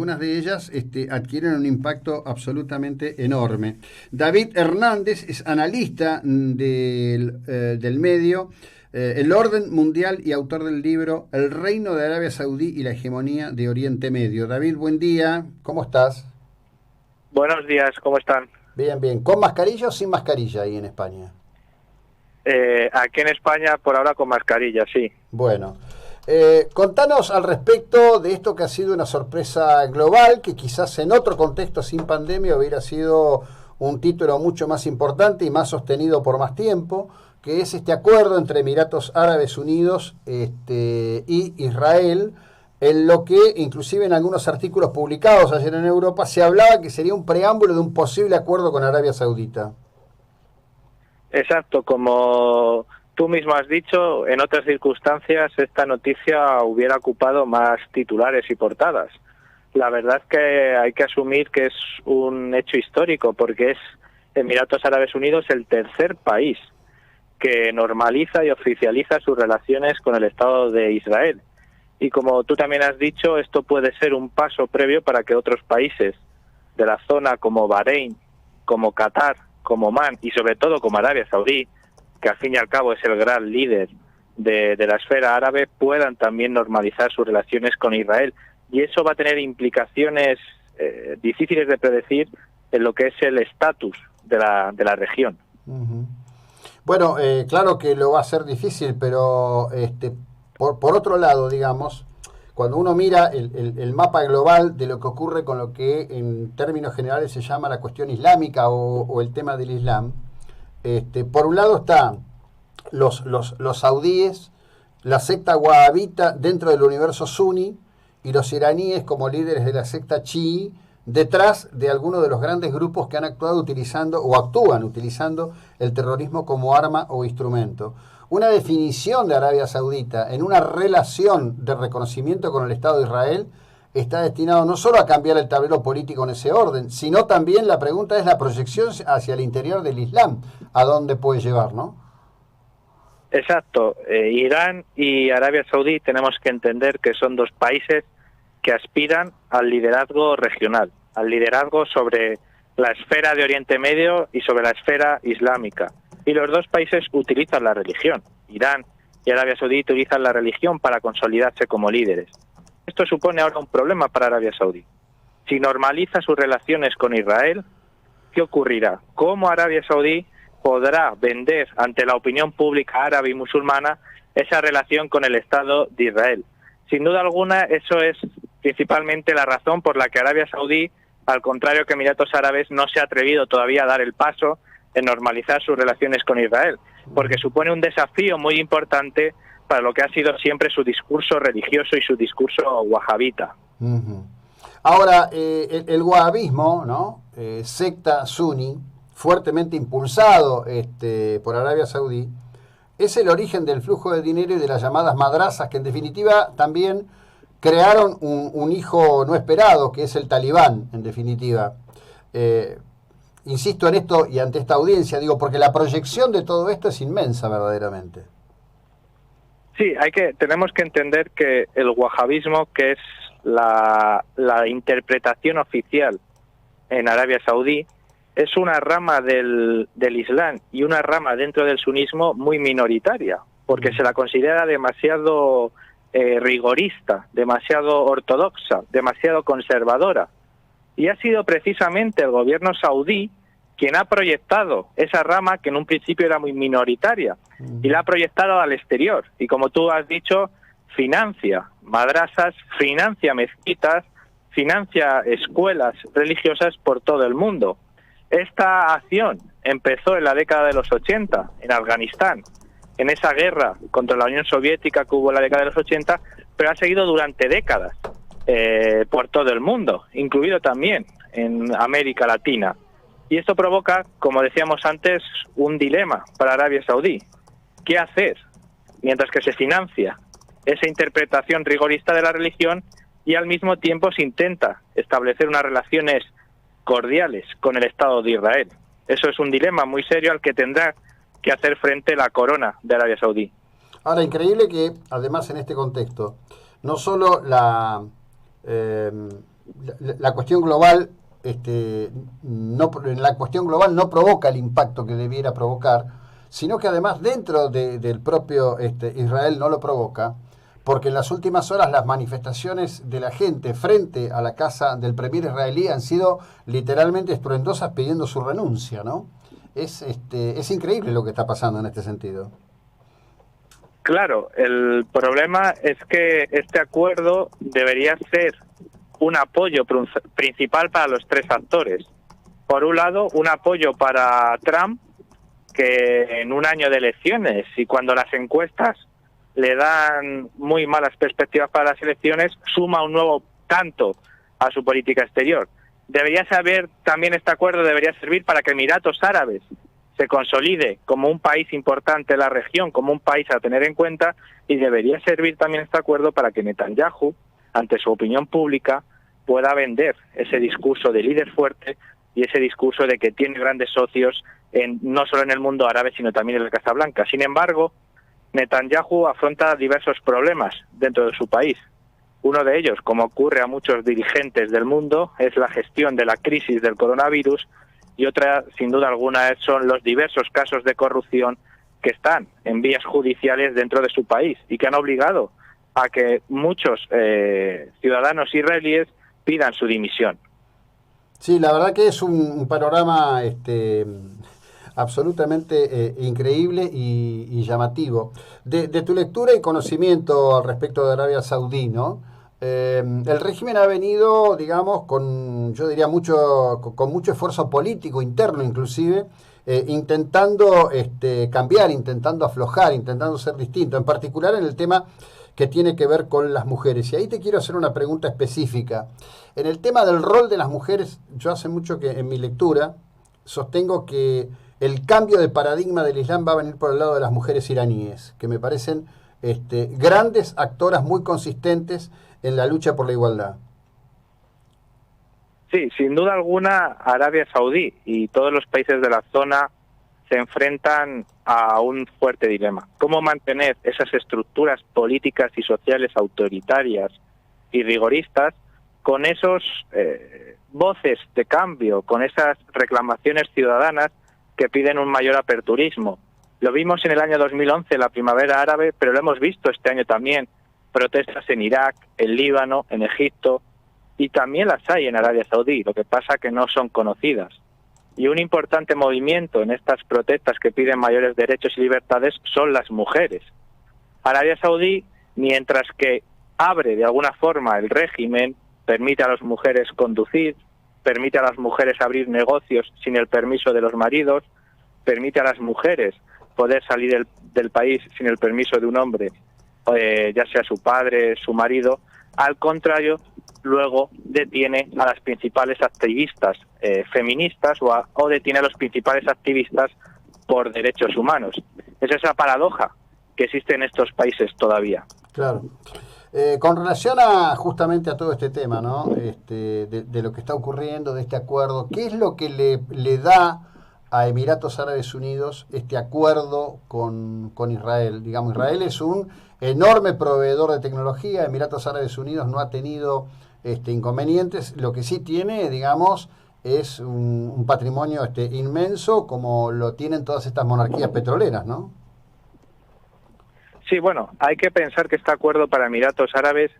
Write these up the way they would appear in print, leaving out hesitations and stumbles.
algunas de ellas adquieren un impacto absolutamente enorme. David Hernández es analista del medio El Orden Mundial y autor del libro El Reino de Arabia Saudí y la Hegemonía de Oriente Medio. David, buen día, ¿cómo estás? Buenos días, ¿cómo están? Bien, bien. ¿Con mascarilla o sin mascarilla ahí en España? Aquí en España por ahora con mascarilla, sí. Bueno, contanos al respecto de esto que ha sido una sorpresa global, que quizás en otro contexto sin pandemia hubiera sido un título mucho más importante y más sostenido por más tiempo, que es este acuerdo entre Emiratos Árabes Unidos y Israel, en lo que inclusive en algunos artículos publicados ayer en Europa se hablaba que sería un preámbulo de un posible acuerdo con Arabia Saudita. Exacto, como tú mismo has dicho, en otras circunstancias esta noticia hubiera ocupado más titulares y portadas. La verdad es que hay que asumir que es un hecho histórico, porque es Emiratos Árabes Unidos el tercer país que normaliza y oficializa sus relaciones con el Estado de Israel. Y como tú también has dicho, esto puede ser un paso previo para que otros países de la zona como Bahrein, como Qatar, como Omán y sobre todo como Arabia Saudí, que al fin y al cabo es el gran líder de la esfera árabe, puedan también normalizar sus relaciones con Israel. Y eso va a tener implicaciones difíciles de predecir en lo que es el estatus de la región. Uh-huh. Bueno, claro que lo va a ser difícil, pero por otro lado, digamos, cuando uno mira el mapa global de lo que ocurre con lo que en términos generales se llama la cuestión islámica o el tema del Islam, por un lado están los saudíes, la secta wahabita dentro del universo suní y los iraníes como líderes de la secta chií, detrás de algunos de los grandes grupos que han actuado utilizando o actúan utilizando el terrorismo como arma o instrumento. Una definición de Arabia Saudita en una relación de reconocimiento con el Estado de Israel está destinado no solo a cambiar el tablero político en ese orden, sino también la pregunta es la proyección hacia el interior del Islam, a dónde puede llevar, ¿no? Exacto. Irán y Arabia Saudí tenemos que entender que son dos países que aspiran al liderazgo regional, al liderazgo sobre la esfera de Oriente Medio y sobre la esfera islámica. Y los dos países utilizan la religión. Irán y Arabia Saudí utilizan la religión para consolidarse como líderes. Esto supone ahora un problema para Arabia Saudí. Si normaliza sus relaciones con Israel, ¿qué ocurrirá? ¿Cómo Arabia Saudí podrá vender ante la opinión pública árabe y musulmana esa relación con el Estado de Israel? Sin duda alguna, eso es principalmente la razón por la que Arabia Saudí, al contrario que Emiratos Árabes, no se ha atrevido todavía a dar el paso en normalizar sus relaciones con Israel, porque supone un desafío muy importante para lo que ha sido siempre su discurso religioso y su discurso wahabita. Uh-huh. Ahora, el wahabismo, ¿no? Secta suní, fuertemente impulsado por Arabia Saudí, es el origen del flujo de dinero y de las llamadas madrasas, que en definitiva también crearon un hijo no esperado, que es el talibán, en definitiva. Insisto en esto y ante esta audiencia, digo, porque la proyección de todo esto es inmensa verdaderamente. Sí, tenemos que entender que el wahabismo, que es la interpretación oficial en Arabia Saudí, es una rama del Islam y una rama dentro del sunismo muy minoritaria, porque se la considera demasiado rigorista, demasiado ortodoxa, demasiado conservadora. Y ha sido precisamente el gobierno saudí quien ha proyectado esa rama que en un principio era muy minoritaria y la ha proyectado al exterior. Y como tú has dicho, financia madrasas, financia mezquitas, financia escuelas religiosas por todo el mundo. Esta acción empezó en la década de los 80 en Afganistán, en esa guerra contra la Unión Soviética que hubo en la década de los 80, pero ha seguido durante décadas por todo el mundo, incluido también en América Latina. Y esto provoca, como decíamos antes, un dilema para Arabia Saudí. ¿Qué hacer mientras que se financia esa interpretación rigorista de la religión y al mismo tiempo se intenta establecer unas relaciones cordiales con el Estado de Israel? Eso es un dilema muy serio al que tendrá que hacer frente la corona de Arabia Saudí. Ahora, increíble que, además, en este contexto, no solo la cuestión global, la cuestión global no provoca el impacto que debiera provocar, sino que además dentro del propio Israel no lo provoca, porque en las últimas horas las manifestaciones de la gente frente a la casa del premier israelí han sido literalmente estruendosas pidiendo su renuncia, ¿no? Es increíble lo que está pasando en este sentido. Claro, el problema es que este acuerdo debería ser un apoyo principal para los tres actores. Por un lado, un apoyo para Trump, que en un año de elecciones y cuando las encuestas le dan muy malas perspectivas para las elecciones, suma un nuevo tanto a su política exterior. Debería saber, también este acuerdo debería servir para que Emiratos Árabes se consolide como un país importante en la región, como un país a tener en cuenta, y debería servir también este acuerdo para que Netanyahu, ante su opinión pública, pueda vender ese discurso de líder fuerte y ese discurso de que tiene grandes socios no solo en el mundo árabe, sino también en la Casa Blanca. Sin embargo, Netanyahu afronta diversos problemas dentro de su país. Uno de ellos, como ocurre a muchos dirigentes del mundo, es la gestión de la crisis del coronavirus, y otra, sin duda alguna, son los diversos casos de corrupción que están en vías judiciales dentro de su país y que han obligado a que muchos ciudadanos israelíes pidan su dimisión. Sí, la verdad que es un panorama absolutamente increíble y llamativo. De tu lectura y conocimiento al respecto de Arabia Saudí, ¿no? El régimen ha venido, digamos, yo diría con mucho esfuerzo político interno inclusive, intentando cambiar, intentando aflojar, intentando ser distinto, en particular en el tema que tiene que ver con las mujeres. Y ahí te quiero hacer una pregunta específica. En el tema del rol de las mujeres, yo hace mucho que en mi lectura sostengo que el cambio de paradigma del Islam va a venir por el lado de las mujeres iraníes, que me parecen grandes actoras muy consistentes en la lucha por la igualdad. Sí, sin duda alguna, Arabia Saudí y todos los países de la zona se enfrentan a un fuerte dilema. ¿Cómo mantener esas estructuras políticas y sociales autoritarias y rigoristas con esos voces de cambio, con esas reclamaciones ciudadanas que piden un mayor aperturismo? Lo vimos en el año 2011, la primavera árabe, pero lo hemos visto este año también. Protestas en Irak, en Líbano, en Egipto, y también las hay en Arabia Saudí, lo que pasa que no son conocidas. Y un importante movimiento en estas protestas que piden mayores derechos y libertades son las mujeres. Arabia Saudí, mientras que abre de alguna forma el régimen, permite a las mujeres conducir, permite a las mujeres abrir negocios sin el permiso de los maridos, permite a las mujeres poder salir del país sin el permiso de un hombre, ya sea su padre, su marido. Al contrario, luego detiene a las principales activistas feministas o detiene a los principales activistas por derechos humanos. Es esa paradoja que existe en estos países todavía. Claro. Con relación justamente a todo este tema, ¿no? De lo que está ocurriendo, de este acuerdo, ¿qué es lo que le da a Emiratos Árabes Unidos este acuerdo con Israel? Digamos, Israel es un enorme proveedor de tecnología, Emiratos Árabes Unidos no ha tenido inconvenientes, lo que sí tiene, digamos, es un patrimonio inmenso como lo tienen todas estas monarquías petroleras, ¿no? Sí, bueno, hay que pensar que este acuerdo para Emiratos Árabes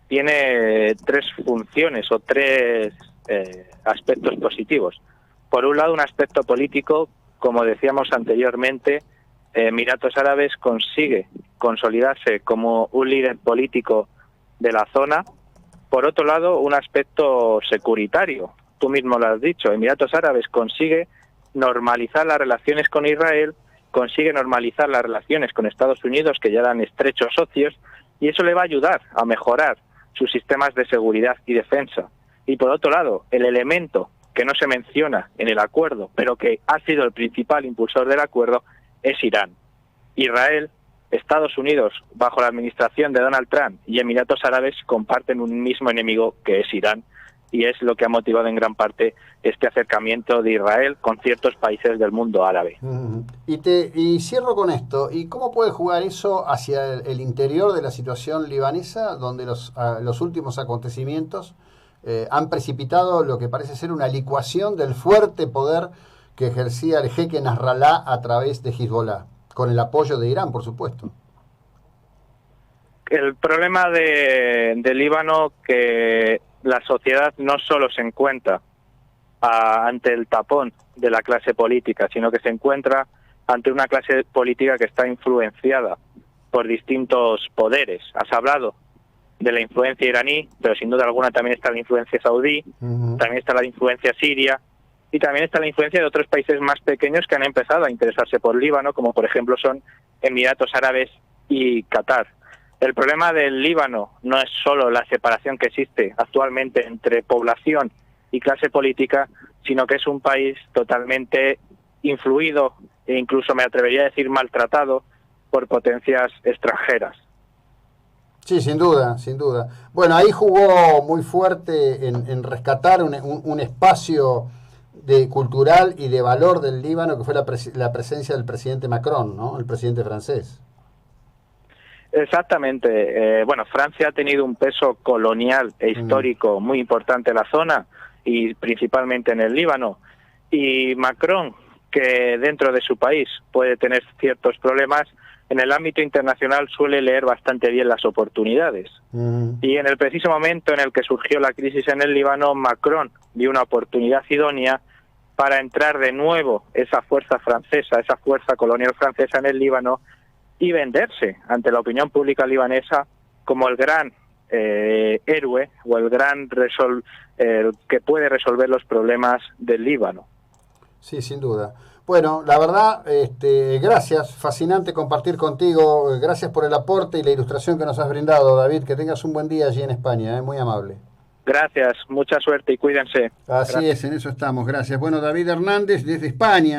tiene tres funciones o tres aspectos positivos. Por un lado, un aspecto político, como decíamos anteriormente, Emiratos Árabes consigue consolidarse como un líder político de la zona. Por otro lado, un aspecto securitario. Tú mismo lo has dicho, Emiratos Árabes consigue normalizar las relaciones con Israel, consigue normalizar las relaciones con Estados Unidos, que ya eran estrechos socios, y eso le va a ayudar a mejorar sus sistemas de seguridad y defensa. Y por otro lado, el elemento que no se menciona en el acuerdo, pero que ha sido el principal impulsor del acuerdo, es Irán. Israel, Estados Unidos, bajo la administración de Donald Trump, y Emiratos Árabes comparten un mismo enemigo, que es Irán, y es lo que ha motivado en gran parte este acercamiento de Israel con ciertos países del mundo árabe. Y cierro con esto. ¿Y cómo puede jugar eso hacia el interior de la situación libanesa, donde los últimos acontecimientos han precipitado lo que parece ser una licuación del fuerte poder que ejercía el jeque Nasrallah a través de Hezbollah, con el apoyo de Irán, por supuesto. El problema de Líbano, que la sociedad no solo se encuentra ante el tapón de la clase política, sino que se encuentra ante una clase política que está influenciada por distintos poderes. Has hablado de la influencia iraní, pero sin duda alguna también está la influencia saudí, también está la influencia siria, y también está la influencia de otros países más pequeños que han empezado a interesarse por Líbano, como por ejemplo son Emiratos Árabes y Qatar. El problema del Líbano no es solo la separación que existe actualmente entre población y clase política, sino que es un país totalmente influido e incluso me atrevería a decir maltratado por potencias extranjeras. Sí, sin duda, sin duda. Bueno, ahí jugó muy fuerte en rescatar un espacio cultural y de valor del Líbano, que fue la presencia del presidente Macron, ¿no? El presidente francés. Exactamente. Bueno, Francia ha tenido un peso colonial e histórico muy importante en la zona y principalmente en el Líbano. Y Macron, que dentro de su país puede tener ciertos problemas, en el ámbito internacional suele leer bastante bien las oportunidades. Y en el preciso momento en el que surgió la crisis en el Líbano, Macron vio una oportunidad idónea para entrar de nuevo esa fuerza francesa, esa fuerza colonial francesa en el Líbano, y venderse ante la opinión pública libanesa como el gran héroe o el gran que puede resolver los problemas del Líbano. Sí, sin duda. Bueno, la verdad, gracias, fascinante compartir contigo, gracias por el aporte y la ilustración que nos has brindado, David, que tengas un buen día allí en España, muy amable. Gracias, mucha suerte y cuídense. Así Gracias. es, en eso estamos, gracias. Bueno, David Hernández desde España.